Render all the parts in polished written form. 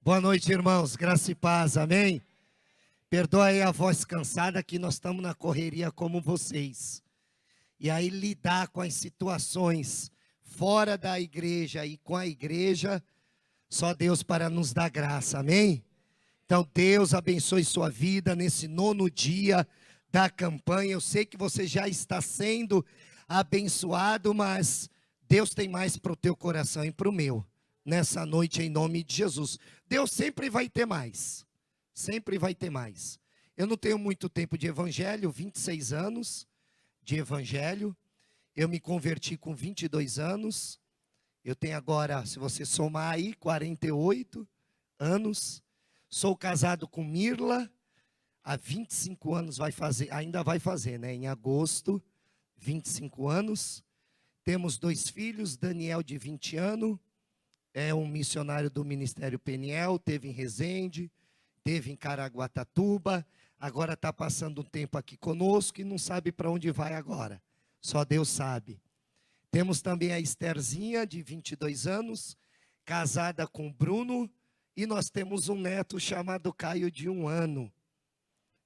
Boa noite, irmãos. Graça e paz, amém? Perdoa aí a voz cansada que nós estamos na correria como vocês. E aí lidar com as situações fora da igreja e com a igreja, só Deus para nos dar graça, amém? Então Deus abençoe sua vida nesse 9º dia da campanha. Eu sei que você já está sendo abençoado, mas Deus tem mais para o teu coração e para o meu. Nessa noite, em nome de Jesus. Deus sempre vai ter mais. Sempre vai ter mais. Eu não tenho muito tempo de evangelho, 26 anos de evangelho. Eu me converti com 22 anos. Eu tenho agora, se você somar aí, 48 anos. Sou casado com Mirla. Há 25 anos ainda vai fazer, né? Em agosto, 25 anos. Temos 2 filhos, Daniel de 20 anos. É um missionário do Ministério Peniel, teve em Resende, teve em Caraguatatuba, agora está passando um tempo aqui conosco e não sabe para onde vai agora. Só Deus sabe. Temos também a Estherzinha, de 22 anos, casada com o Bruno, e nós temos um neto chamado Caio, de 1 ano.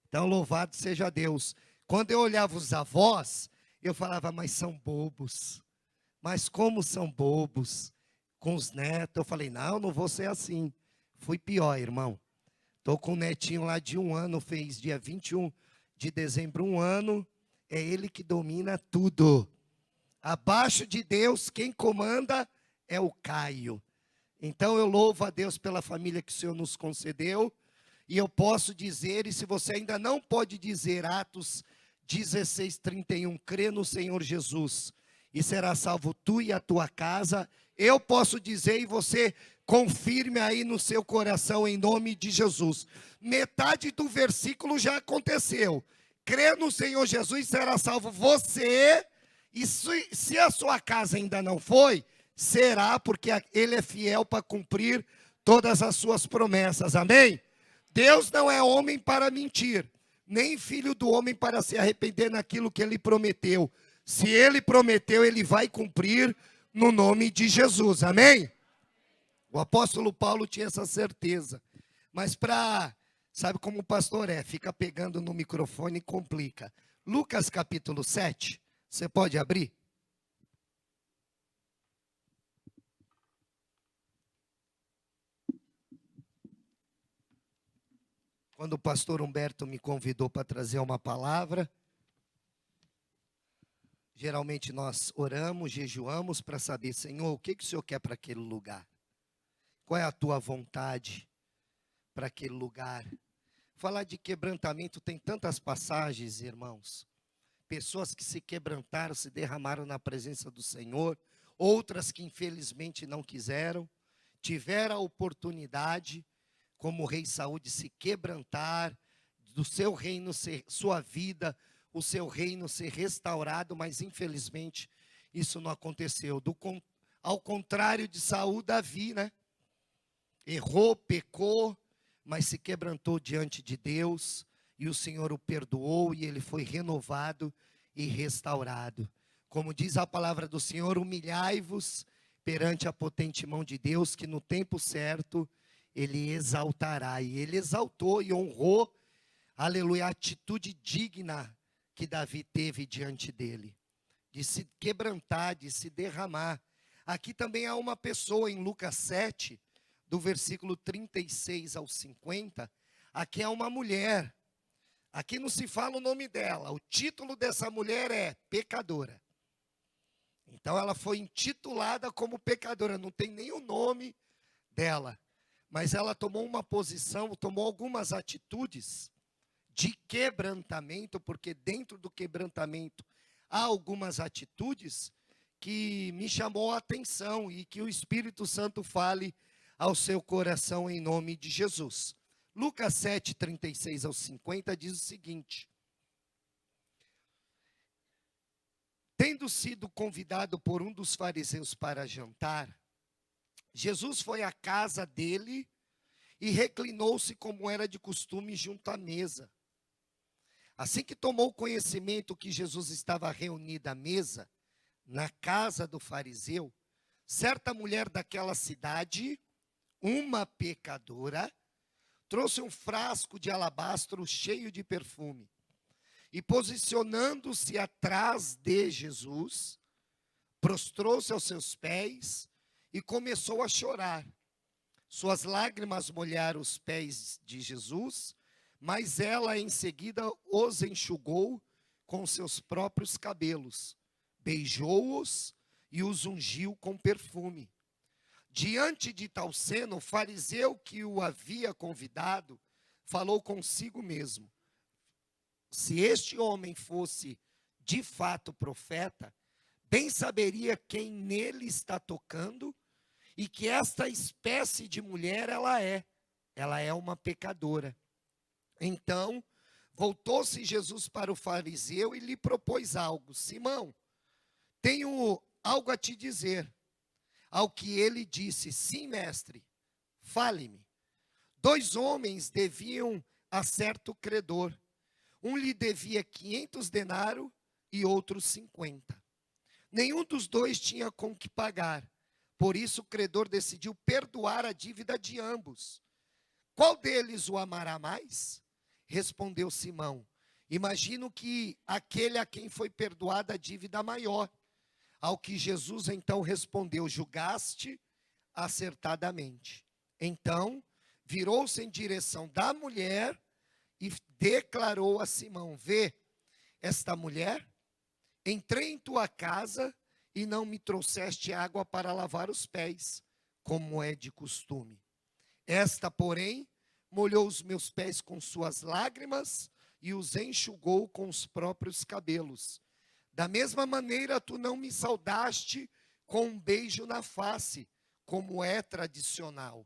Então, louvado seja Deus. Quando eu olhava os avós, eu falava, mas são bobos. Mas como são bobos. Com os netos, eu falei, não vou ser assim. Fui pior, irmão. Estou com um netinho lá de 1 ano, fez dia 21 de dezembro 1 ano. É ele que domina tudo. Abaixo de Deus, quem comanda é o Caio. Então eu louvo a Deus pela família que o Senhor nos concedeu. E eu posso dizer, e se você ainda não pode dizer, Atos 16:31, crê no Senhor Jesus e será salvo tu e a tua casa. Eu posso dizer e você confirme aí no seu coração em nome de Jesus. Metade do versículo já aconteceu. Crê no Senhor Jesus e será salvo você. E se a sua casa ainda não foi, será, porque Ele é fiel para cumprir todas as suas promessas. Amém? Deus não é homem para mentir, nem filho do homem para se arrepender naquilo que Ele prometeu. Se Ele prometeu, Ele vai cumprir no nome de Jesus, amém? O apóstolo Paulo tinha essa certeza, mas sabe como o pastor fica pegando no microfone e complica. Lucas capítulo 7, você pode abrir? Quando o pastor Humberto me convidou para trazer uma palavra, geralmente nós oramos, jejuamos para saber, Senhor, o que o Senhor quer para aquele lugar? Qual é a tua vontade para aquele lugar? Falar de quebrantamento tem tantas passagens, irmãos. Pessoas que se quebrantaram, se derramaram na presença do Senhor. Outras que infelizmente não quiseram. Tiveram a oportunidade, como o rei Saul, de se quebrantar, do seu reino ser, sua vida, o seu reino ser restaurado, mas infelizmente isso não aconteceu. Ao contrário de Saul, Davi, né? Errou, pecou, mas se quebrantou diante de Deus, e o Senhor o perdoou, e ele foi renovado e restaurado. Como diz a palavra do Senhor, humilhai-vos perante a potente mão de Deus, que no tempo certo Ele exaltará. E Ele exaltou e honrou, aleluia, a atitude digna que Davi teve diante dele, de se quebrantar, de se derramar. Aqui também há uma pessoa em Lucas 7, do versículo 36 ao 50, aqui é uma mulher. Aqui não se fala o nome dela. O título dessa mulher é pecadora. Então ela foi intitulada como pecadora, não tem nem o nome dela. Mas ela tomou uma posição, tomou algumas atitudes de quebrantamento, porque dentro do quebrantamento há algumas atitudes que me chamou a atenção e que o Espírito Santo fale ao seu coração em nome de Jesus. Lucas 7, 36 ao 50 diz o seguinte: tendo sido convidado por um dos fariseus para jantar, Jesus foi à casa dele e reclinou-se como era de costume junto à mesa. Assim que tomou conhecimento que Jesus estava reunido à mesa, na casa do fariseu, certa mulher daquela cidade uma pecadora, trouxe um frasco de alabastro cheio de perfume. E posicionando-se atrás de Jesus, prostrou-se aos seus pés e começou a chorar. Suas lágrimas molharam os pés de Jesus, mas ela em seguida os enxugou com seus próprios cabelos, beijou-os e os ungiu com perfume. Diante de tal cena, o fariseu que o havia convidado falou consigo mesmo: se este homem fosse de fato profeta, bem saberia quem nele está tocando e que esta espécie de mulher ela é uma pecadora. Então, voltou-se Jesus para o fariseu e lhe propôs algo: Simão, tenho algo a te dizer. Ao que ele disse: sim, mestre, fale-me. 2 homens deviam a certo credor. Um lhe devia 500 denários e outro 50. Nenhum dos dois tinha com que pagar. Por isso o credor decidiu perdoar a dívida de ambos. Qual deles o amará mais? Respondeu Simão: imagino que aquele a quem foi perdoada a dívida maior. Ao que Jesus então respondeu: julgaste acertadamente. Então virou-se em direção da mulher e declarou a Simão: vê, esta mulher, entrei em tua casa e não me trouxeste água para lavar os pés, como é de costume. Esta, porém, molhou os meus pés com suas lágrimas e os enxugou com os próprios cabelos. Da mesma maneira, tu não me saudaste com um beijo na face, como é tradicional.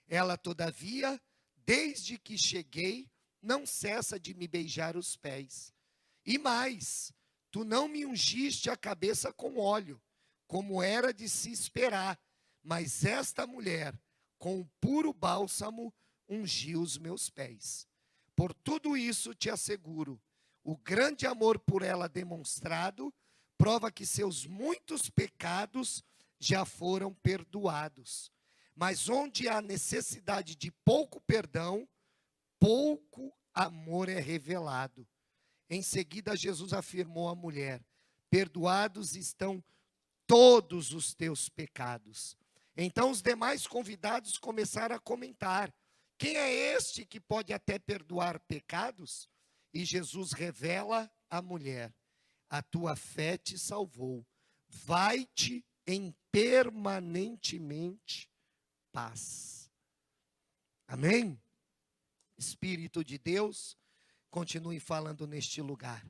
Ela, todavia, desde que cheguei, não cessa de me beijar os pés. E mais, tu não me ungiste a cabeça com óleo, como era de se esperar, mas esta mulher, com o puro bálsamo, ungiu os meus pés. Por tudo isso te asseguro, o grande amor por ela demonstrado prova que seus muitos pecados já foram perdoados. Mas onde há necessidade de pouco perdão, pouco amor é revelado. Em seguida, Jesus afirmou à mulher: perdoados estão todos os teus pecados. Então os demais convidados começaram a comentar: quem é este que pode até perdoar pecados? E Jesus revela à mulher: a tua fé te salvou. Vai-te em permanentemente paz. Amém? Espírito de Deus, continue falando neste lugar.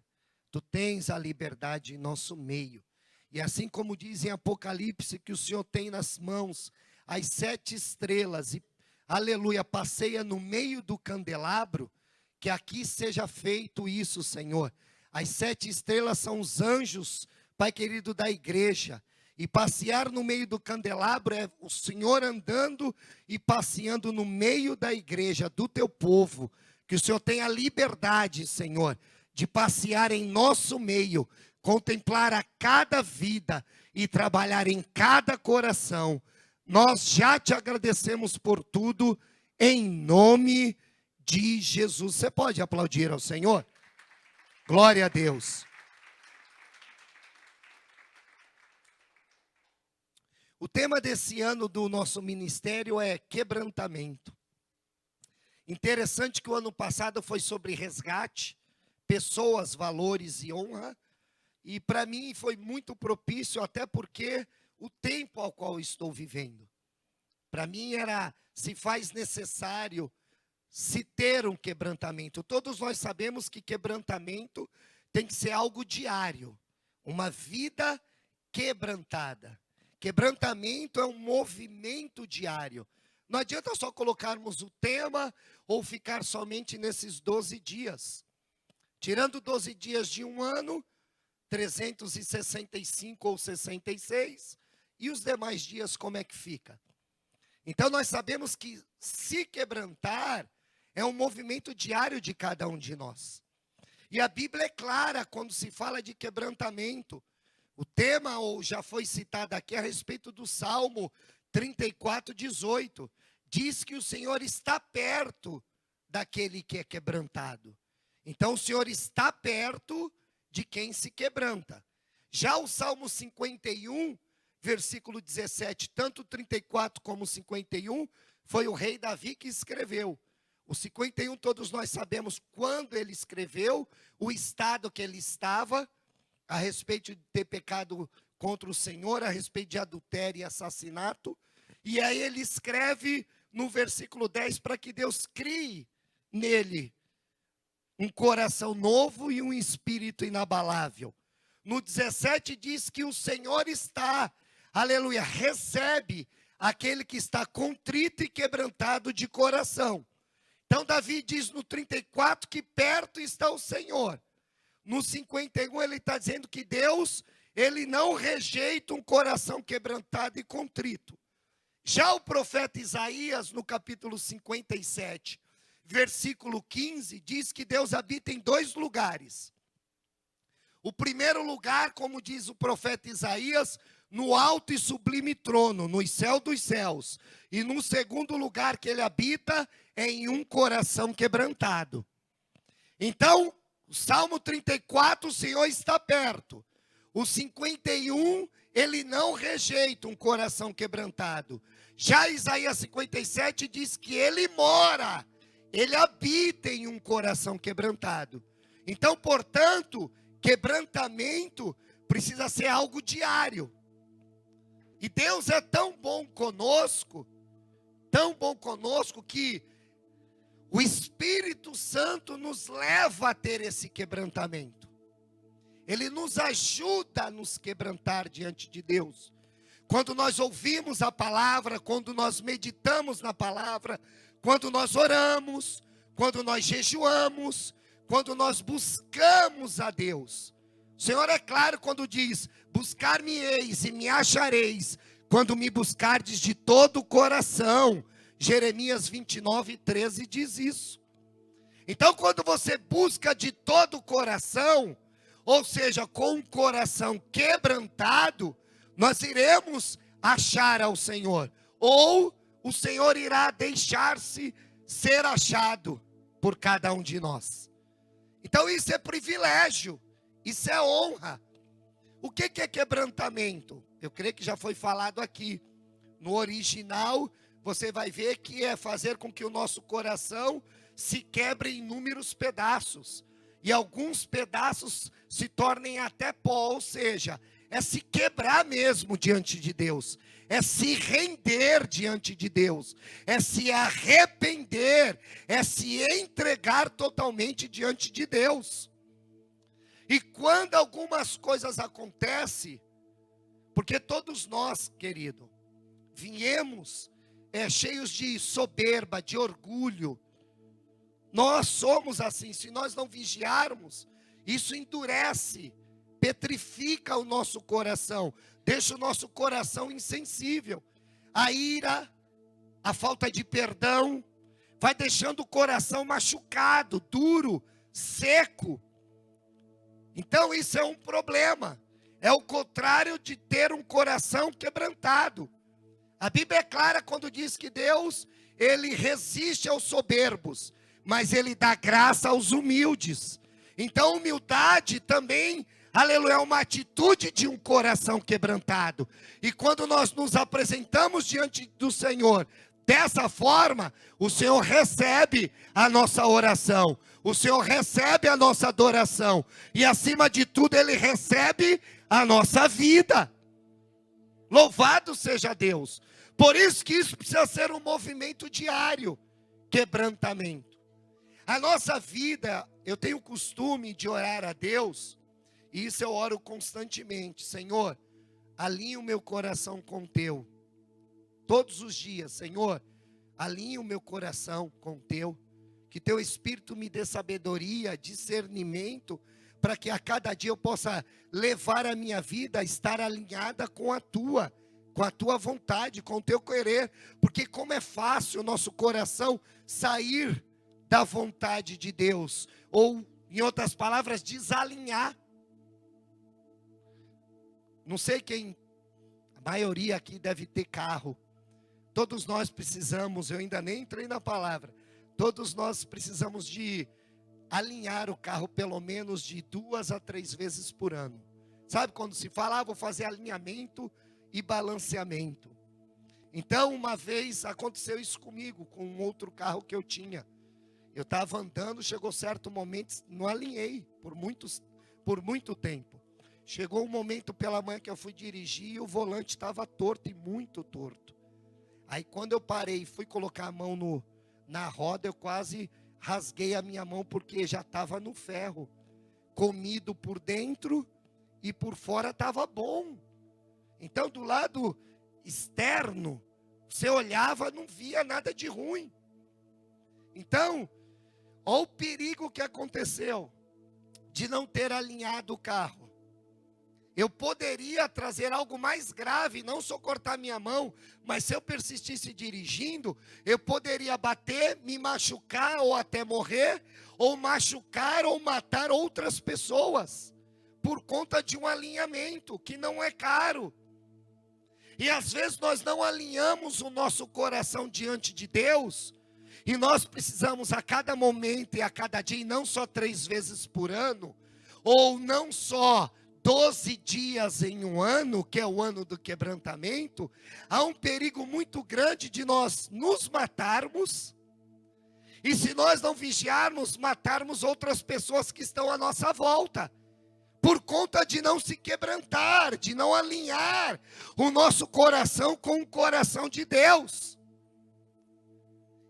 Tu tens a liberdade em nosso meio. E assim como diz em Apocalipse que o Senhor tem nas mãos as 7 estrelas e, aleluia, passeia no meio do candelabro, que aqui seja feito isso, Senhor. As 7 estrelas são os anjos, Pai querido, da igreja. E passear no meio do candelabro é o Senhor andando e passeando no meio da igreja, do teu povo. Que o Senhor tenha liberdade, Senhor, de passear em nosso meio, contemplar a cada vida e trabalhar em cada coração. Nós já te agradecemos por tudo, em nome de Jesus. Você pode aplaudir ao Senhor? Glória a Deus. O tema desse ano do nosso ministério é quebrantamento. Interessante que o ano passado foi sobre resgate, pessoas, valores e honra. E para mim foi muito propício, até porque o tempo ao qual estou vivendo. Para mim se faz necessário se ter um quebrantamento. Todos nós sabemos que quebrantamento tem que ser algo diário. Uma vida quebrantada. Quebrantamento é um movimento diário. Não adianta só colocarmos o tema ou ficar somente nesses 12 dias. Tirando 12 dias de um ano, 365 ou 66, e os demais dias como é que fica? Então nós sabemos que se quebrantar é um movimento diário de cada um de nós. E a Bíblia é clara quando se fala de quebrantamento. O tema, ou já foi citado aqui, a respeito do Salmo 34, 18, diz que o Senhor está perto daquele que é quebrantado. Então o Senhor está perto de quem se quebranta. Já o Salmo 51, versículo 17, tanto 34 como 51, foi o rei Davi que escreveu. O 51 todos nós sabemos quando ele escreveu, o estado que ele estava, a respeito de ter pecado contra o Senhor, a respeito de adultério e assassinato. E aí ele escreve no versículo 10 para que Deus crie nele um coração novo e um espírito inabalável. No 17 diz que o Senhor está, aleluia, recebe aquele que está contrito e quebrantado de coração. Então Davi diz no 34 que perto está o Senhor. No 51 ele está dizendo que Deus, ele não rejeita um coração quebrantado e contrito. Já o profeta Isaías, no capítulo 57, versículo 15, diz que Deus habita em 2 lugares. O primeiro lugar, como diz o profeta Isaías, no alto e sublime trono, no céu dos céus. E no segundo lugar que ele habita, é em um coração quebrantado. Então, o Salmo 34, o Senhor está perto. O 51, ele não rejeita um coração quebrantado. Já Isaías 57 diz que ele mora, ele habita em um coração quebrantado. Então, portanto, quebrantamento precisa ser algo diário. E Deus é tão bom conosco que o Espírito Santo nos leva a ter esse quebrantamento. Ele nos ajuda a nos quebrantar diante de Deus. Quando nós ouvimos a palavra, quando nós meditamos na palavra, quando nós oramos, quando nós jejuamos, quando nós buscamos a Deus. O Senhor é claro quando diz: buscar-me-eis e me achareis, quando me buscardes de todo o coração. Jeremias 29, 13 diz isso. Então quando você busca de todo o coração, ou seja, com um coração quebrantado, nós iremos achar ao Senhor. Ou o Senhor irá deixar-se ser achado por cada um de nós. Então isso é privilégio, isso é honra. O que é quebrantamento? Eu creio que já foi falado aqui. No original, você vai ver que é fazer com que o nosso coração se quebre em inúmeros pedaços. E alguns pedaços se tornem até pó, ou seja, é se quebrar mesmo diante de Deus. É se render diante de Deus. É se arrepender. É se entregar totalmente diante de Deus. E quando algumas coisas acontecem, porque todos nós, querido, viemos cheios de soberba, de orgulho. Nós somos assim, se nós não vigiarmos, isso endurece, petrifica o nosso coração, deixa o nosso coração insensível. A ira, a falta de perdão, vai deixando o coração machucado, duro, seco. Então isso é um problema. É o contrário de ter um coração quebrantado. A Bíblia é clara quando diz que Deus, ele resiste aos soberbos, mas ele dá graça aos humildes. Então humildade também, aleluia, é uma atitude de um coração quebrantado. E quando nós nos apresentamos diante do Senhor dessa forma, o Senhor recebe a nossa oração, o Senhor recebe a nossa adoração, e acima de tudo ele recebe a nossa vida. Louvado seja Deus. Por isso que isso precisa ser um movimento diário, quebrantamento. A nossa vida, eu tenho o costume de orar a Deus, e isso eu oro constantemente. Senhor, alinha o meu coração com o teu. Todos os dias, Senhor, alinha o meu coração com o teu. Que teu Espírito me dê sabedoria, discernimento, para que a cada dia eu possa levar a minha vida a estar alinhada com a tua vontade, com o teu querer. Porque como é fácil o nosso coração sair da vontade de Deus, ou em outras palavras, desalinhar. Não sei quem, a maioria aqui deve ter carro, todos nós precisamos, eu ainda nem entrei na palavra, todos nós precisamos de alinhar o carro pelo menos de 2 a 3 vezes por ano. Sabe quando se fala, vou fazer alinhamento e balanceamento. Então, uma vez aconteceu isso comigo, com um outro carro que eu tinha. Eu estava andando, chegou certo momento, não alinhei por muito tempo. Chegou um momento pela manhã que eu fui dirigir e o volante estava torto e muito torto. Aí quando eu parei e fui colocar a mão na roda, eu quase rasguei a minha mão porque já estava no ferro. Comido por dentro e por fora estava bom. Então do lado externo, você olhava, não via nada de ruim. Então, olha o perigo que aconteceu de não ter alinhado o carro. Eu poderia trazer algo mais grave, não só cortar minha mão, mas se eu persistisse dirigindo, eu poderia bater, me machucar ou até morrer, ou machucar ou matar outras pessoas, por conta de um alinhamento que não é caro. E às vezes nós não alinhamos o nosso coração diante de Deus, e nós precisamos a cada momento e a cada dia, e não só 3 vezes por ano, ou não só 12 dias em um ano, que é o ano do quebrantamento, há um perigo muito grande de nós nos matarmos, e se nós não vigiarmos, matarmos outras pessoas que estão à nossa volta, por conta de não se quebrantar, de não alinhar o nosso coração com o coração de Deus.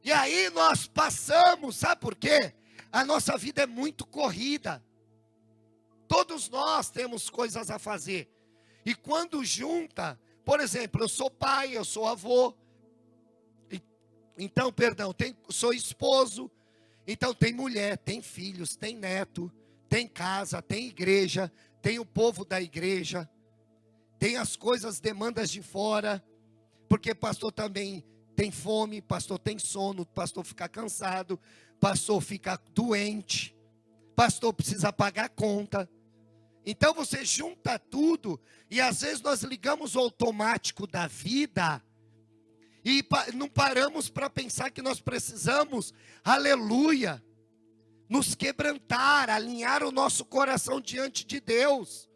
E aí nós passamos, sabe por quê? A nossa vida é muito corrida. Todos nós temos coisas a fazer. E quando junta, por exemplo, eu sou pai, eu sou avô. Então, sou esposo. Então tem mulher, tem filhos, tem neto, tem casa, tem igreja, tem o povo da igreja. Tem as coisas, demandas de fora. Porque pastor também tem fome, pastor tem sono, pastor fica cansado, pastor fica doente, pastor precisa pagar conta. Então você junta tudo, e às vezes nós ligamos o automático da vida, e não paramos para pensar que nós precisamos, aleluia, nos quebrantar, alinhar o nosso coração diante de Deus.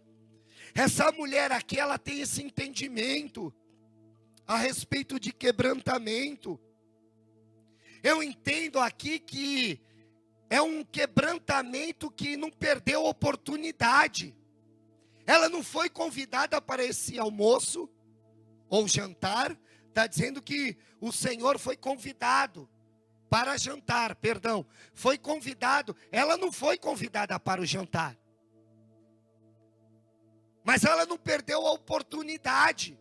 Essa mulher aqui, ela tem esse entendimento a respeito de quebrantamento. Eu entendo aqui que é um quebrantamento que não perdeu oportunidade. Ela não foi convidada para esse almoço ou jantar. Está dizendo que o Senhor foi convidado para jantar, foi convidado. Ela não foi convidada para o jantar. Mas ela não perdeu a oportunidade.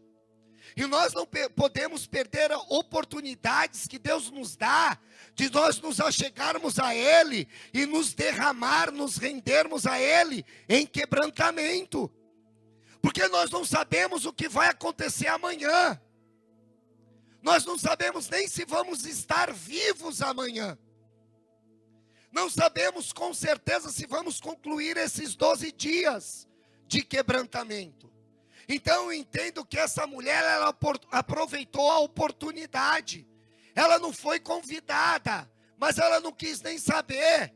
E nós não podemos perder oportunidades que Deus nos dá, de nós nos achegarmos a Ele, e nos derramar, nos rendermos a Ele, em quebrantamento. Porque nós não sabemos o que vai acontecer amanhã. Nós não sabemos nem se vamos estar vivos amanhã. Não sabemos com certeza se vamos concluir esses 12 dias de quebrantamento. Então eu entendo que essa mulher, ela aproveitou a oportunidade. Ela não foi convidada, mas ela não quis nem saber.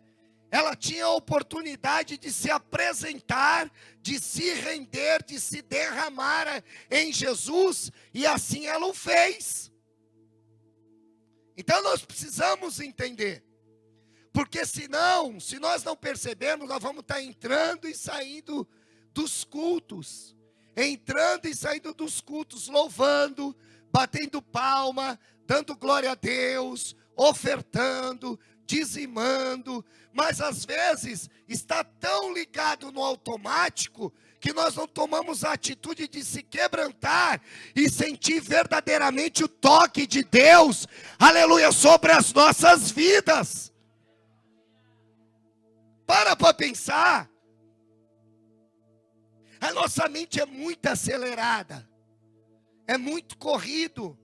Ela tinha a oportunidade de se apresentar, de se render, de se derramar em Jesus, e assim ela o fez. Então nós precisamos entender, porque senão, se nós não percebermos, nós vamos estar entrando e saindo dos cultos. Entrando e saindo dos cultos, louvando, batendo palma, dando glória a Deus, ofertando, dizimando, mas às vezes está tão ligado no automático que nós não tomamos a atitude de se quebrantar e sentir verdadeiramente o toque de Deus, aleluia, sobre as nossas vidas. Para pensar. A nossa mente é muito acelerada, é muito corrido.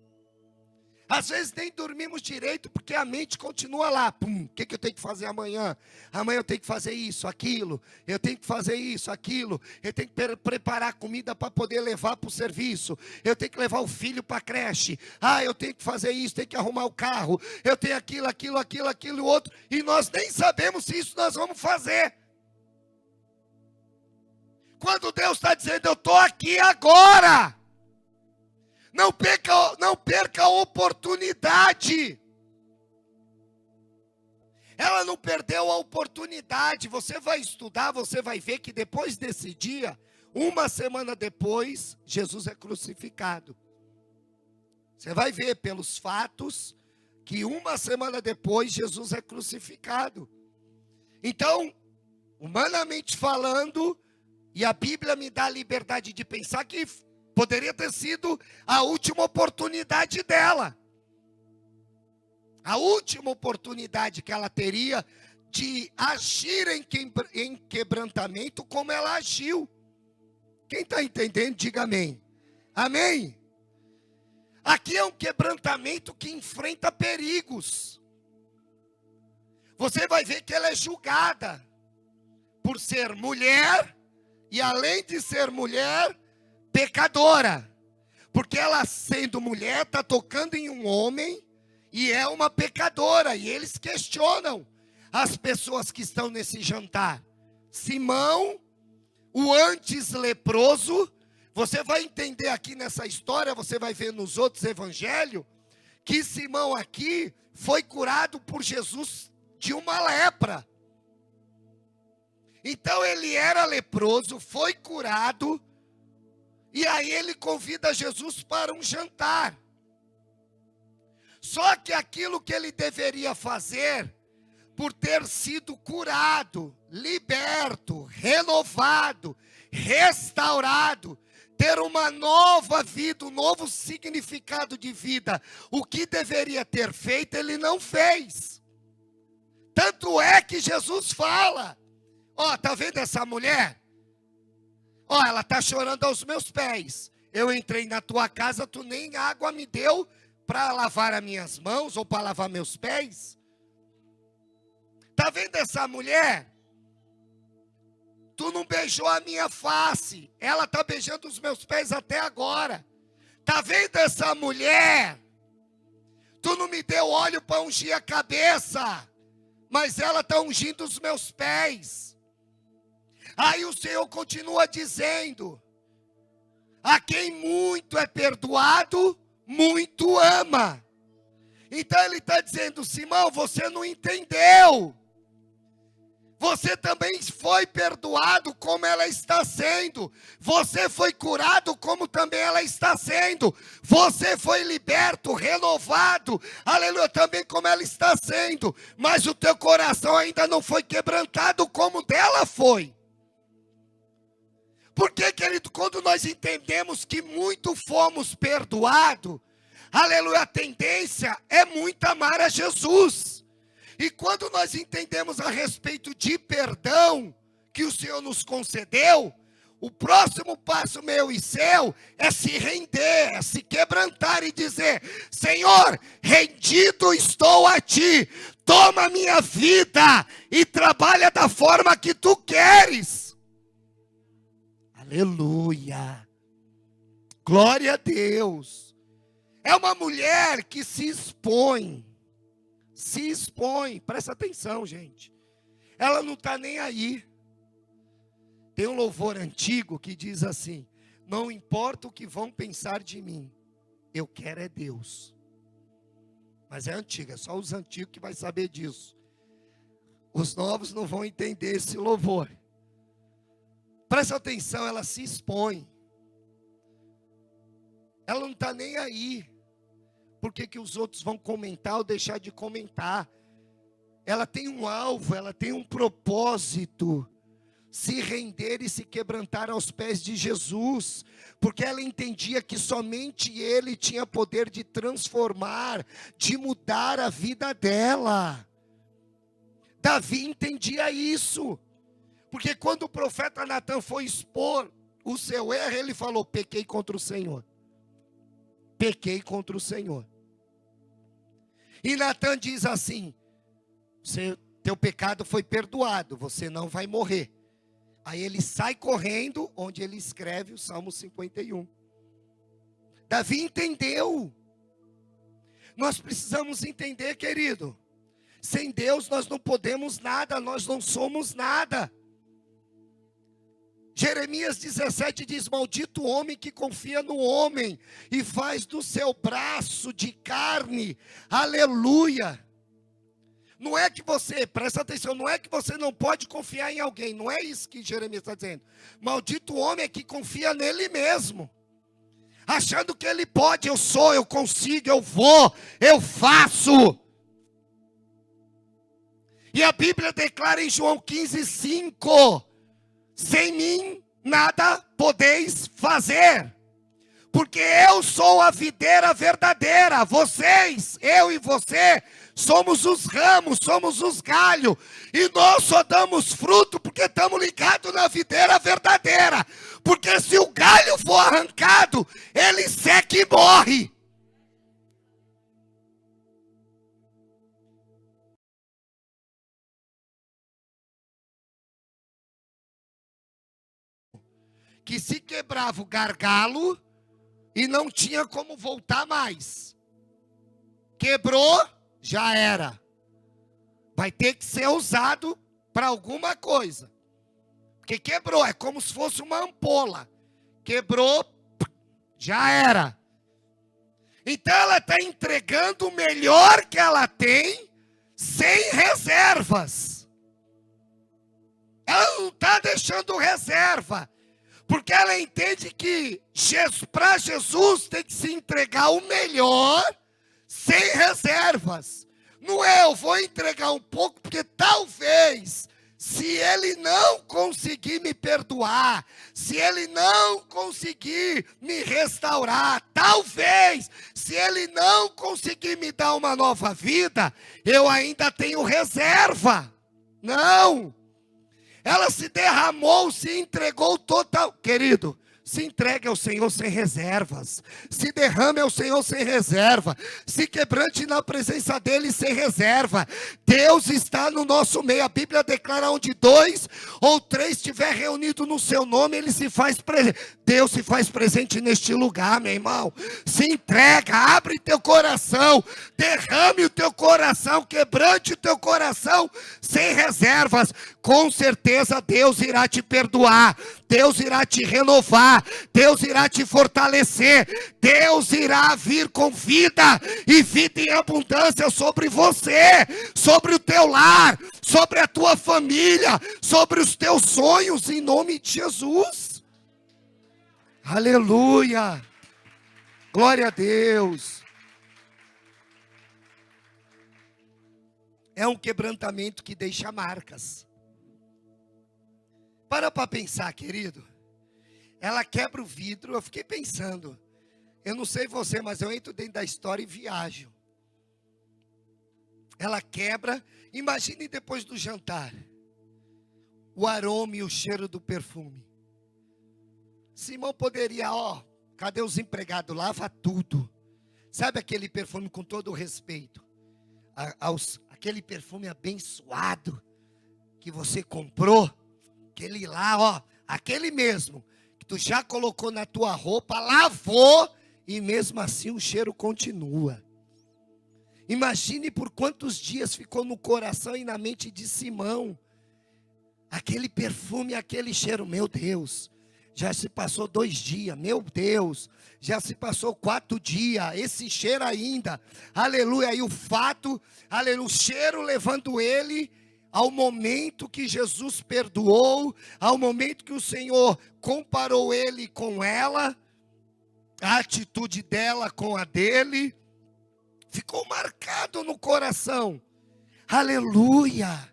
Às vezes nem dormimos direito porque a mente continua lá. Pum, o que eu tenho que fazer amanhã? Amanhã eu tenho que fazer isso, aquilo. Eu tenho que fazer isso, aquilo. Eu tenho que preparar comida para poder levar para o serviço. Eu tenho que levar o filho para a creche. Eu tenho que fazer isso, tenho que arrumar o carro. Eu tenho aquilo, outro. E nós nem sabemos se isso nós vamos fazer. Quando Deus está dizendo, eu estou aqui agora. Não perca a oportunidade. Ela não perdeu a oportunidade. Você vai estudar, você vai ver que depois desse dia, uma semana depois, Jesus é crucificado. Você vai ver pelos fatos que uma semana depois, Jesus é crucificado. Então, humanamente falando, e a Bíblia me dá a liberdade de pensar que poderia ter sido a última oportunidade dela. A última oportunidade que ela teria de agir em quebrantamento como ela agiu. Quem está entendendo, diga amém. Amém? Aqui é um quebrantamento que enfrenta perigos. Você vai ver que ela é julgada por ser mulher e, além de ser mulher, pecadora, porque ela, sendo mulher, está tocando em um homem e é uma pecadora. E eles questionam as pessoas que estão nesse jantar. Simão, o antes leproso, você vai entender aqui nessa história, você vai ver nos outros evangelhos, que Simão aqui foi curado por Jesus de uma lepra. Então ele era leproso, foi curado. E aí ele convida Jesus para um jantar. Só que aquilo que ele deveria fazer, por ter sido curado, liberto, renovado, restaurado, ter uma nova vida, um novo significado de vida, o que deveria ter feito, ele não fez. Tanto é que Jesus fala, tá vendo essa mulher? Ela está chorando aos meus pés. Eu entrei na tua casa, tu nem água me deu para lavar as minhas mãos ou para lavar meus pés. Está vendo essa mulher? Tu não beijou a minha face. Ela está beijando os meus pés até agora. Está vendo essa mulher? Tu não me deu óleo para ungir a cabeça, mas ela está ungindo os meus pés. Aí o Senhor continua dizendo, a quem muito é perdoado, muito ama. Então ele está dizendo, Simão, você não entendeu. Você também foi perdoado como ela está sendo. Você foi curado como também ela está sendo. Você foi liberto, renovado, aleluia, também como ela está sendo. Mas o teu coração ainda não foi quebrantado como dela foi. Porque, querido, quando nós entendemos que muito fomos perdoados, aleluia, a tendência é muito amar a Jesus. E quando nós entendemos a respeito de perdão que o Senhor nos concedeu, o próximo passo meu e seu é se render, é se quebrantar e dizer, Senhor, rendido estou a Ti, toma a minha vida e trabalha da forma que Tu queres. Aleluia, glória a Deus. É uma mulher que se expõe, presta atenção, gente. Ela não está nem aí. Tem um louvor antigo que diz assim, não importa o que vão pensar de mim, eu quero é Deus. Mas é antigo, é só os antigos que vai saber disso. Os novos não vão entender esse louvor. Presta atenção, ela se expõe. Ela não está nem aí. Por que os outros vão comentar ou deixar de comentar? Ela tem um alvo, ela tem um propósito. Se render e se quebrantar aos pés de Jesus. Porque ela entendia que somente Ele tinha poder de transformar, de mudar a vida dela. Davi entendia isso. Porque quando o profeta Natan foi expor o seu erro, ele falou, pequei contra o Senhor. Pequei contra o Senhor. E Natan diz assim: teu pecado foi perdoado, você não vai morrer. Aí ele sai correndo, onde ele escreve o Salmo 51. Davi entendeu. Nós precisamos entender, querido. Sem Deus nós não podemos nada, nós não somos nada. Jeremias 17 diz: maldito o homem que confia no homem e faz do seu braço de carne, aleluia. Não é que você, presta atenção, não é que você não pode confiar em alguém, não é isso que Jeremias está dizendo. Maldito o homem que confia nele mesmo, achando que ele pode, eu sou, eu consigo, eu vou, eu faço. E a Bíblia declara em João 15:5, sem mim nada podeis fazer, porque eu sou a videira verdadeira, vocês, eu e você, somos os ramos, somos os galhos, e nós só damos fruto porque estamos ligados na videira verdadeira, porque se o galho for arrancado, ele seca e morre. Que se quebrava o gargalo e não tinha como voltar mais. Quebrou, já era. Vai ter que ser usado para alguma coisa. Porque quebrou, é como se fosse uma ampola. Quebrou, já era. Então ela está entregando o melhor que ela tem, sem reservas. Ela não está deixando reserva. Porque ela entende que para Jesus tem que se entregar o melhor, sem reservas. Não é, eu vou entregar um pouco, porque talvez, se ele não conseguir me perdoar, se ele não conseguir me restaurar, talvez, se ele não conseguir me dar uma nova vida, eu ainda tenho reserva. Não. Ela se derramou, se entregou total. Querido, se entregue ao Senhor sem reservas. Se derrame ao Senhor sem reserva. Se quebrante na presença dEle sem reserva. Deus está no nosso meio. A Bíblia declara: onde 2 ou 3 estiver reunido no seu nome, Ele se faz presente. Deus se faz presente neste lugar, meu irmão. Se entrega, abre teu coração. Derrame o teu coração. Quebrante o teu coração sem reservas. Com certeza Deus irá te perdoar. Deus irá te renovar. Deus irá te fortalecer. Deus irá vir com vida e vida em abundância sobre você, sobre o teu lar, sobre a tua família, sobre os teus sonhos, em nome de Jesus. Aleluia. Glória a Deus. É um quebrantamento que deixa marcas. Para pensar, querido. Ela quebra o vidro. Eu fiquei pensando. Eu não sei você, mas eu entro dentro da história e viajo. Ela quebra. Imagine depois do jantar. O aroma e o cheiro do perfume. Simão poderia, cadê os empregados? Lava tudo. Sabe aquele perfume, com todo o respeito? Aquele perfume abençoado que você comprou. Aquele lá, aquele mesmo, que tu já colocou na tua roupa, lavou, e mesmo assim o cheiro continua. Imagine por quantos dias ficou no coração e na mente de Simão. Aquele perfume, aquele cheiro, meu Deus, já se passou 2 dias, meu Deus, já se passou 4 dias, esse cheiro ainda, aleluia, e o fato, aleluia, o cheiro levando ele ao momento que Jesus perdoou, ao momento que o Senhor comparou ele com ela, a atitude dela com a dele, ficou marcado no coração, aleluia.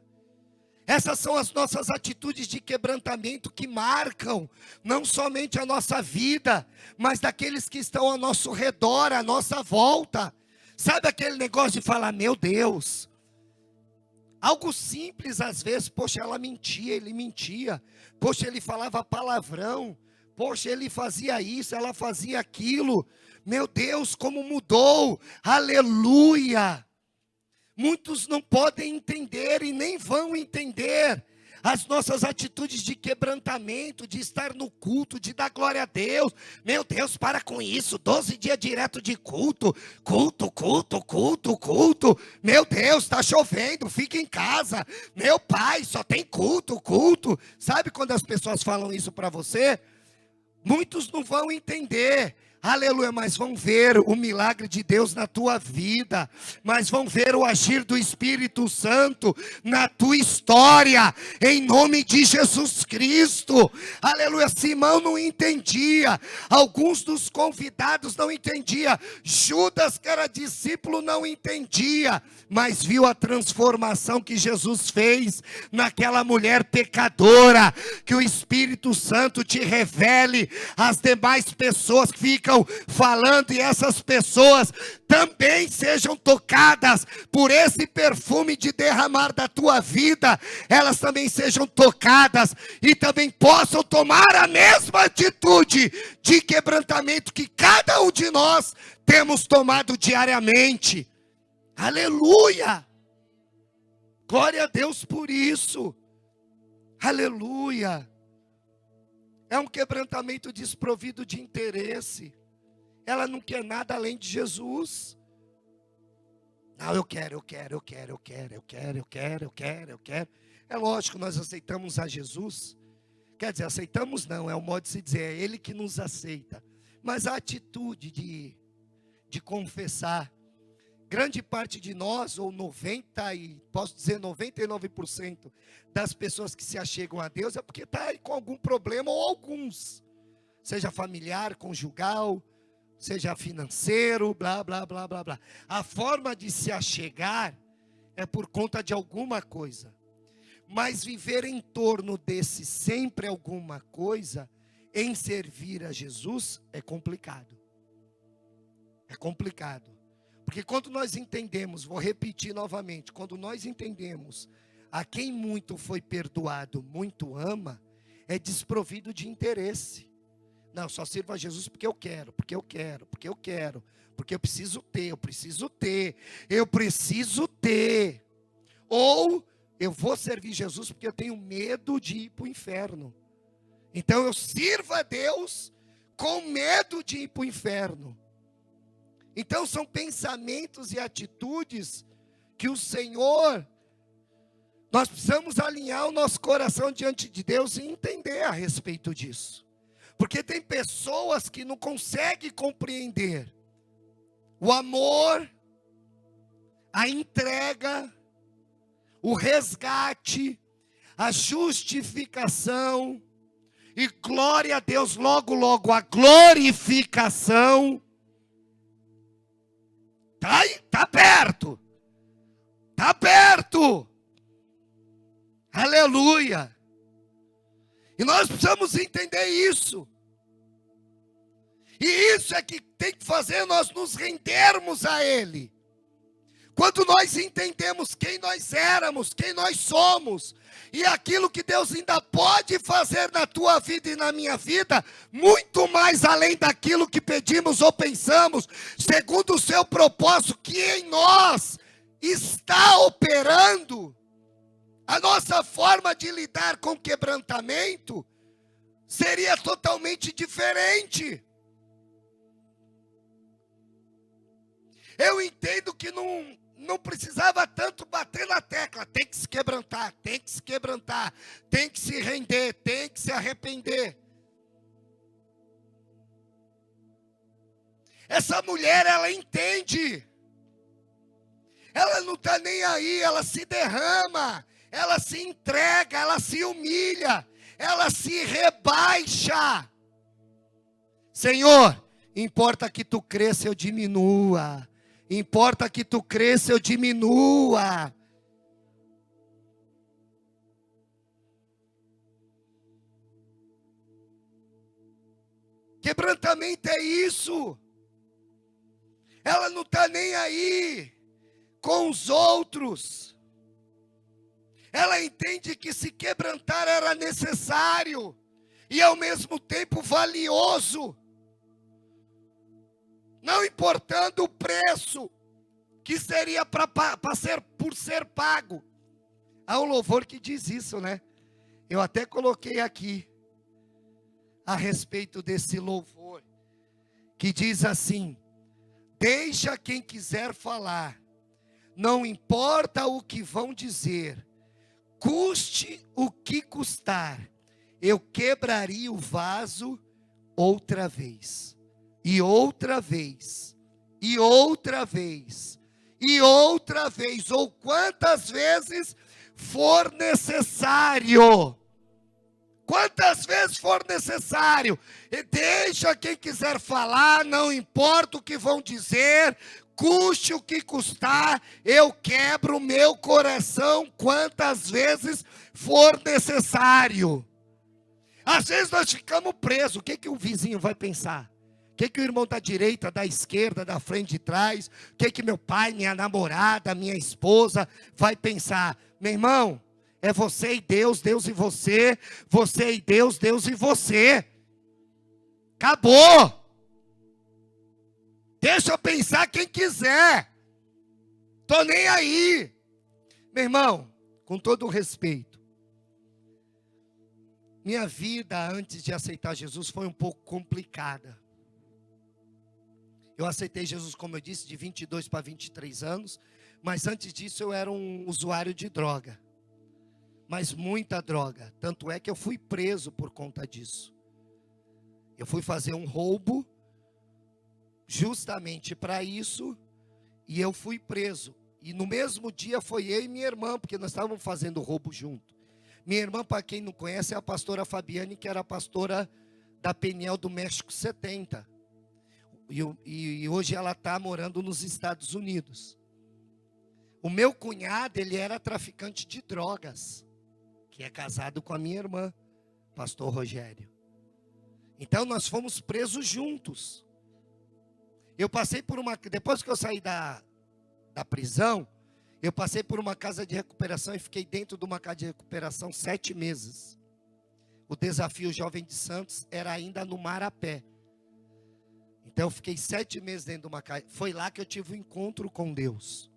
Essas são as nossas atitudes de quebrantamento que marcam não somente a nossa vida, mas daqueles que estão ao nosso redor, à nossa volta. Sabe aquele negócio de falar, meu Deus, algo simples às vezes, poxa, ela mentia, ele mentia, poxa, ele falava palavrão, poxa, ele fazia isso, ela fazia aquilo, meu Deus, como mudou, aleluia. Muitos não podem entender e nem vão entender as nossas atitudes de quebrantamento, de estar no culto, de dar glória a Deus. Meu Deus, para com isso, 12 dias direto de culto. Meu Deus, está chovendo, fica em casa. Meu pai, só tem culto. Sabe quando as pessoas falam isso para você? Muitos não vão entender. Aleluia, mas vão ver o milagre de Deus na tua vida, mas vão ver o agir do Espírito Santo na tua história, em nome de Jesus Cristo. Aleluia. Simão não entendia, alguns dos convidados não entendiam, Judas, que era discípulo, não entendia, mas viu a transformação que Jesus fez naquela mulher pecadora. Que o Espírito Santo te revele as demais pessoas que ficam falando, e essas pessoas também sejam tocadas por esse perfume de derramar da tua vida, elas também sejam tocadas e também possam tomar a mesma atitude de quebrantamento que cada um de nós temos tomado diariamente. Aleluia! Glória a Deus por isso. Aleluia! É um quebrantamento desprovido de interesse. Ela não quer nada além de Jesus. Não, eu quero. É lógico, nós aceitamos a Jesus. Quer dizer, aceitamos não, é o modo de se dizer, é Ele que nos aceita. Mas a atitude de confessar, grande parte de nós, ou 99% das pessoas que se achegam a Deus, é porque está aí com algum problema, ou alguns. Seja familiar, conjugal, seja financeiro, blá. A forma de se achegar é por conta de alguma coisa. Mas viver em torno desse sempre alguma coisa, em servir a Jesus, é complicado. É complicado. Porque quando nós entendemos, vou repetir novamente, quando nós entendemos a quem muito foi perdoado, muito ama, é desprovido de interesse. Não, só sirvo a Jesus porque eu quero, porque eu preciso ter. Ou eu vou servir Jesus porque eu tenho medo de ir para o inferno. Então eu sirvo a Deus com medo de ir para o inferno. Então são pensamentos e atitudes que o Senhor, nós precisamos alinhar o nosso coração diante de Deus e entender a respeito disso. Porque tem pessoas que não conseguem compreender o amor, a entrega, o resgate, a justificação, e glória a Deus, logo a glorificação. Está perto. Aleluia. E nós precisamos entender isso. E isso é que tem que fazer nós nos rendermos a Ele. Quando nós entendemos quem nós éramos, quem nós somos, e aquilo que Deus ainda pode fazer na tua vida e na minha vida, muito mais além daquilo que pedimos ou pensamos, segundo o seu propósito que em nós está operando, a nossa forma de lidar com quebrantamento seria totalmente diferente. Eu entendo que não precisava tanto bater na tecla, tem que se quebrantar, tem que se render, tem que se arrepender. Essa mulher, ela entende, ela não está nem aí, ela se derrama, ela se entrega, ela se humilha, ela se rebaixa. Senhor, importa que tu cresça, eu diminua. Importa que tu cresça, eu diminua. Quebrantamento é isso. Ela não está nem aí com os outros. Ela entende que se quebrantar era necessário e ao mesmo tempo valioso. Não importando o preço que seria para ser por ser pago. Há um louvor que diz isso, né? Eu até coloquei aqui a respeito desse louvor, que diz assim: deixa quem quiser falar, não importa o que vão dizer, custe o que custar, eu quebraria o vaso outra vez, e outra vez, e outra vez, e outra vez, ou quantas vezes for necessário. Quantas vezes for necessário. E deixa quem quiser falar, não importa o que vão dizer, custe o que custar, eu quebro o meu coração quantas vezes for necessário. Às vezes nós ficamos presos. O que o vizinho vai pensar? O que o irmão da direita, da esquerda, da frente, de trás? O que meu pai, minha namorada, minha esposa vai pensar? Meu irmão, é você e Deus, Deus e você, você e Deus, Deus e você. Acabou. Deixa eu pensar quem quiser. Tô nem aí. Meu irmão, com todo o respeito, minha vida antes de aceitar Jesus foi um pouco complicada. Eu aceitei Jesus, como eu disse, de 22 para 23 anos, mas antes disso eu era um usuário de droga. Mas muita droga, tanto é que eu fui preso por conta disso. Eu fui fazer um roubo, justamente para isso, e eu fui preso. E no mesmo dia foi eu e minha irmã, porque nós estávamos fazendo roubo junto. Minha irmã, para quem não conhece, é a pastora Fabiane, que era a pastora da Peniel do México 70. E hoje ela está morando nos Estados Unidos. O meu cunhado, ele era traficante de drogas, que é casado com a minha irmã, pastor Rogério. Então nós fomos presos juntos. Eu passei por depois que eu saí da prisão, eu passei por uma casa de recuperação e fiquei dentro de uma casa de recuperação 7 meses. O desafio Jovem de Santos era ainda no Marapé. Então eu fiquei 7 meses dentro de uma casa. Foi lá que eu tive um encontro com Deus.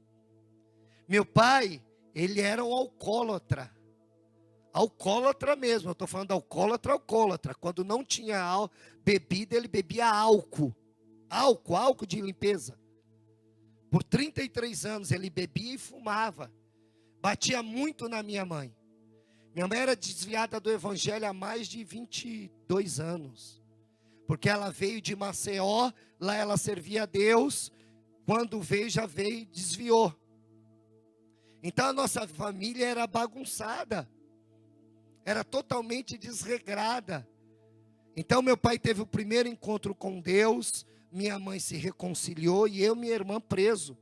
Meu pai, ele era um alcoólatra. Alcoólatra mesmo, eu estou falando alcoólatra. Quando não tinha bebida, ele bebia álcool. Álcool de limpeza. Por 33 anos ele bebia e fumava. Batia muito na minha mãe. Minha mãe era desviada do evangelho há mais de 22 anos. Porque ela veio de Maceió, lá ela servia a Deus. Quando já veio e desviou. Então a nossa família era bagunçada. Era totalmente desregrada. Então meu pai teve o primeiro encontro com Deus. Minha mãe se reconciliou e eu e minha irmã preso.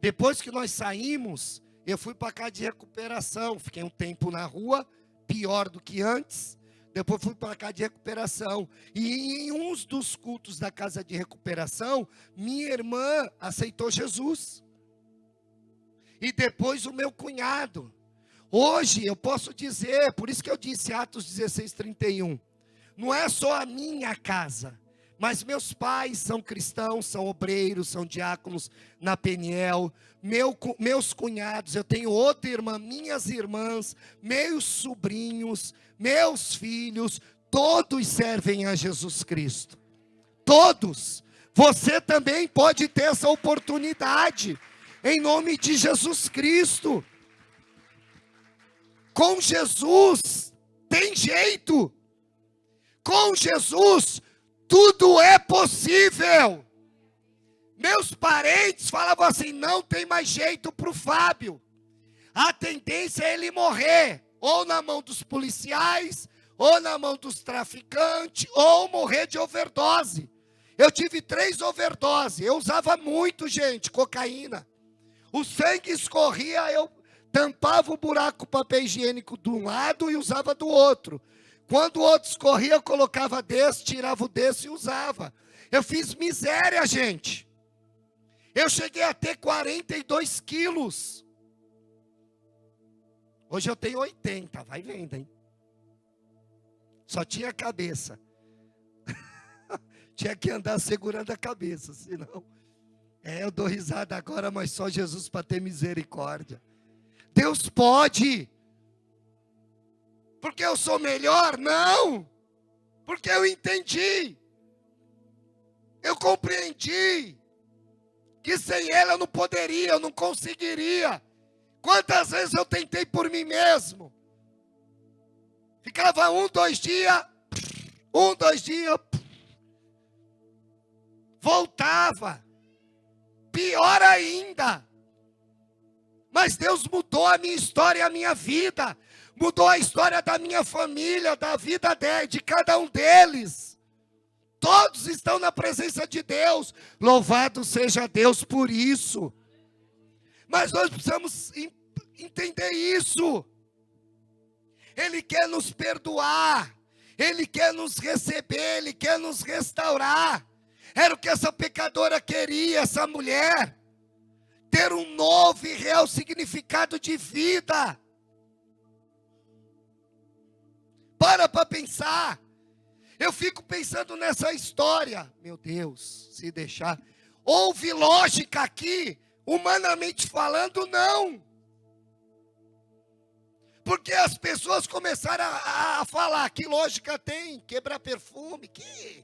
Depois que nós saímos, eu fui para casa de recuperação. Fiquei um tempo na rua, pior do que antes. Depois fui para casa de recuperação. E em uns dos cultos da casa de recuperação, minha irmã aceitou Jesus. E depois o meu cunhado. Hoje eu posso dizer, por isso que eu disse Atos 16:31. Não é só a minha casa. Mas meus pais são cristãos, são obreiros, são diáconos na Peniel. Meus cunhados, eu tenho outra irmã, minhas irmãs, meus sobrinhos, meus filhos, todos servem a Jesus Cristo. Todos. Você também pode ter essa oportunidade, em nome de Jesus Cristo. Com Jesus, tem jeito. Com Jesus, tudo é possível. Meus parentes falavam assim, não tem mais jeito para o Fábio. A tendência é ele morrer, ou na mão dos policiais, ou na mão dos traficantes, ou morrer de overdose. Eu tive 3 overdoses, eu usava muito, gente, cocaína. O sangue escorria, eu tampava o buraco com papel higiênico de um lado e usava do outro. Quando o outro escorria, eu colocava desse, tirava o desse e usava. Eu fiz miséria, gente. Eu cheguei a ter 42 quilos. Hoje eu tenho 80, vai vendo, hein? Só tinha cabeça. Tinha que andar segurando a cabeça, senão Eu dou risada agora, mas só Jesus para ter misericórdia. Deus pode. Porque eu sou melhor? Não. Porque eu entendi. Eu compreendi. Que sem Ele eu não poderia, eu não conseguiria. Quantas vezes eu tentei por mim mesmo. Ficava 2 dias. 2 dias. Voltava. Pior ainda. Mas Deus mudou a minha história e a minha vida. Mudou a história da minha família, da vida de cada um deles. Todos estão na presença de Deus. Louvado seja Deus por isso. Mas nós precisamos entender isso. Ele quer nos perdoar. Ele quer nos receber. Ele quer nos restaurar. Era o que essa pecadora queria, essa mulher. Ter um novo e real significado de vida. Para pensar. Eu fico pensando nessa história. Meu Deus, se deixar. Houve lógica aqui, humanamente falando, não. Porque as pessoas começaram a falar, que lógica tem? Quebrar perfume, que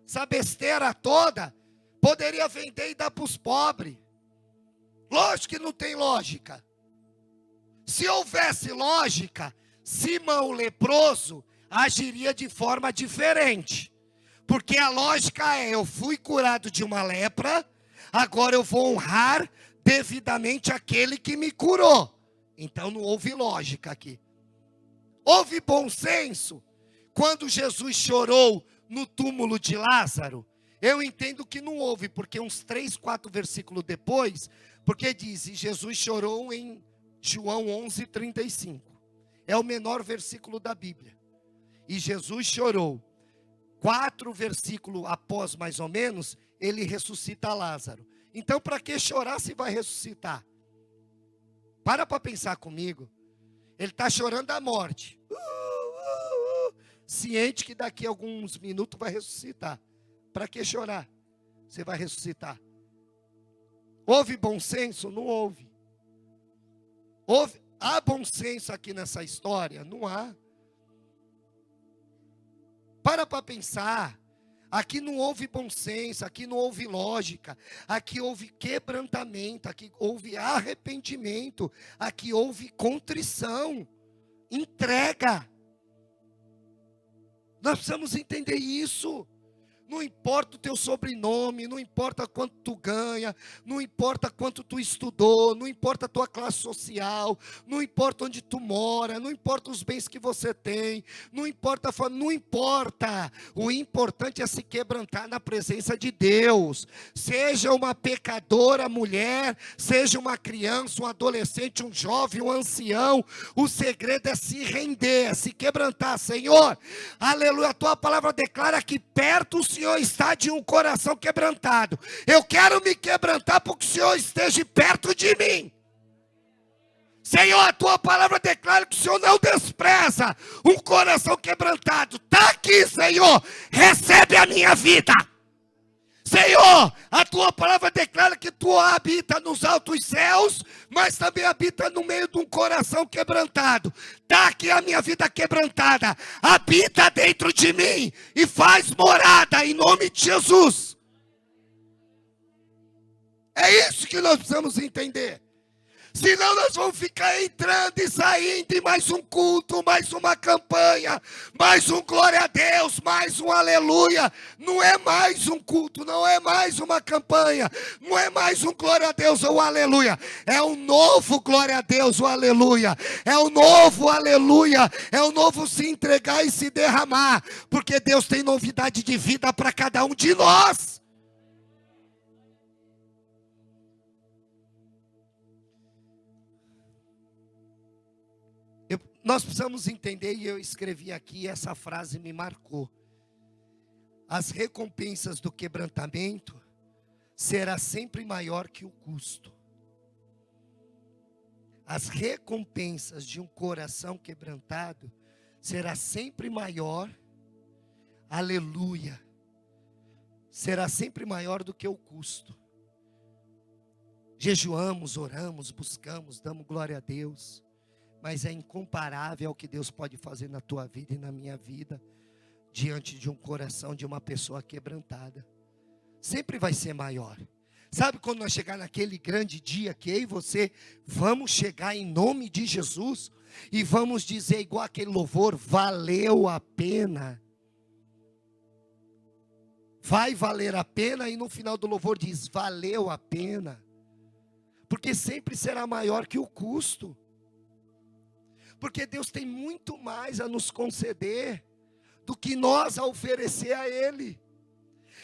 essa besteira toda, poderia vender e dar para os pobres. Lógico que não tem lógica. Se houvesse lógica, Simão o leproso agiria de forma diferente. Porque a lógica é, eu fui curado de uma lepra, agora eu vou honrar devidamente aquele que me curou. Então não houve lógica aqui. Houve bom senso. Quando Jesus chorou no túmulo de Lázaro, eu entendo que não houve, porque uns 3, 4 versículos depois, porque diz, e Jesus chorou em João 11:35. É o menor versículo da Bíblia. E Jesus chorou. 4 versículos após, mais ou menos, ele ressuscita Lázaro. Então, para que chorar se vai ressuscitar? Para pensar comigo. Ele está chorando a morte. Ciente que daqui a alguns minutos vai ressuscitar. Para que chorar? Você vai ressuscitar. Houve bom senso? Não houve. Há bom senso aqui nessa história? Não há. Para pensar. Aqui não houve bom senso, aqui não houve lógica, aqui houve quebrantamento, aqui houve arrependimento, aqui houve contrição, entrega. Nós precisamos entender isso. Não importa o teu sobrenome, não importa quanto tu ganha, não importa quanto tu estudou, não importa a tua classe social, não importa onde tu mora, não importa os bens que você tem, não importa a família, não importa. O importante é se quebrantar na presença de Deus. Seja uma pecadora mulher, seja uma criança, um adolescente, um jovem, um ancião, o segredo é se render, é se quebrantar. Senhor, aleluia, a tua palavra declara que perto o Senhor está de um coração quebrantado. Eu quero me quebrantar para que o Senhor esteja perto de mim. Senhor, a tua palavra declara que o Senhor não despreza um coração quebrantado. Está aqui, Senhor, recebe a minha vida. Senhor, a tua palavra declara que tu habita nos altos céus, mas também habita no meio de um coração quebrantado. Está aqui a minha vida quebrantada, habita dentro de mim e faz morada em nome de Jesus. É isso que nós precisamos entender. Senão nós vamos ficar entrando e saindo em mais um culto, mais uma campanha, mais um glória a Deus, mais um aleluia. Não é mais um culto, não é mais uma campanha, não é mais um glória a Deus ou aleluia. É um novo glória a Deus, o aleluia. É o novo aleluia, é o novo se entregar e se derramar, porque Deus tem novidade de vida para cada um de nós. Nós precisamos entender, e eu escrevi aqui, essa frase me marcou. As recompensas do quebrantamento será sempre maior que o custo. As recompensas de um coração quebrantado será sempre maior, aleluia, será sempre maior do que o custo. jejuamos, oramos, buscamos, damos glória a Deus. Mas é incomparável ao que Deus pode fazer na tua vida e na minha vida, diante de um coração de uma pessoa quebrantada. Sempre vai ser maior. Sabe quando nós chegar naquele grande dia que eu e você vamos chegar em nome de Jesus e vamos dizer igual aquele louvor, valeu a pena. Vai valer a pena, e no final do louvor diz, valeu a pena. Porque sempre será maior que o custo. Porque Deus tem muito mais a nos conceder do que nós a oferecer a Ele.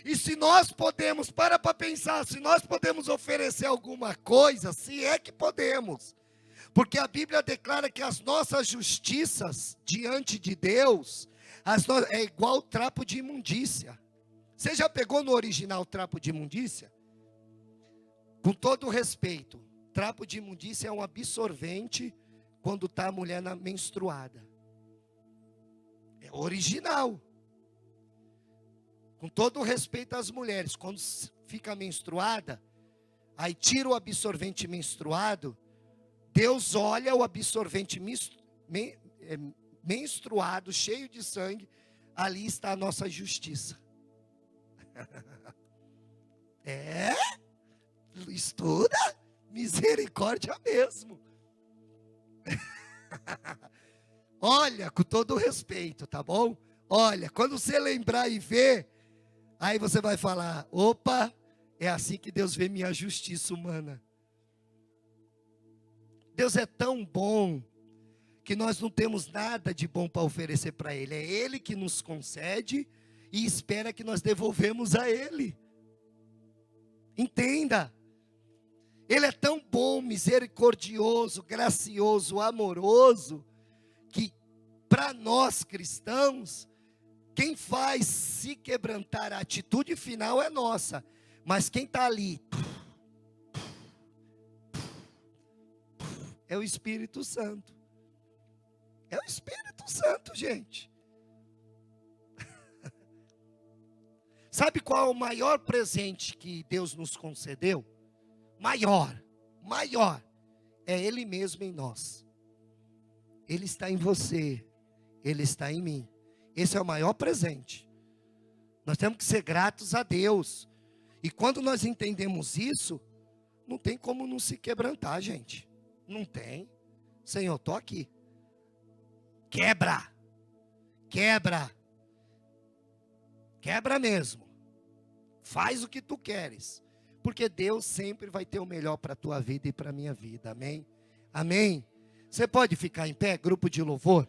E se nós podemos, para pensar, se nós podemos oferecer alguma coisa, se é que podemos. Porque a Bíblia declara que as nossas justiças diante de Deus, é igual trapo de imundícia. Você já pegou no original trapo de imundícia? Com todo respeito, trapo de imundícia é um absorvente quando está a mulher menstruada. É original. Com todo respeito às mulheres, quando fica menstruada, aí tira o absorvente menstruado, Deus olha o absorvente menstruado, cheio de sangue, ali está a nossa justiça. Estuda, misericórdia mesmo. Olha, com todo respeito, tá bom? Olha, quando você lembrar e ver, aí você vai falar, opa, é assim que Deus vê minha justiça humana. Deus é tão bom, que nós não temos nada de bom para oferecer para Ele. É Ele que nos concede e espera que nós devolvemos a Ele. Entenda. Ele é tão bom, misericordioso, gracioso, amoroso, que para nós cristãos, quem faz se quebrantar, a atitude final é nossa. Mas quem está ali, é o Espírito Santo. É o Espírito Santo, gente. Sabe qual é o maior presente que Deus nos concedeu? Maior. É Ele mesmo em nós. Ele está em você. Ele está em mim. Esse é o maior presente. Nós temos que ser gratos a Deus. E quando nós entendemos isso, não tem como não se quebrantar, gente. Não tem. Senhor, estou aqui. Quebra mesmo. Faz o que tu queres. Porque Deus sempre vai ter o melhor para a tua vida e para a minha vida. Amém? Amém? Você pode ficar em pé, grupo de louvor?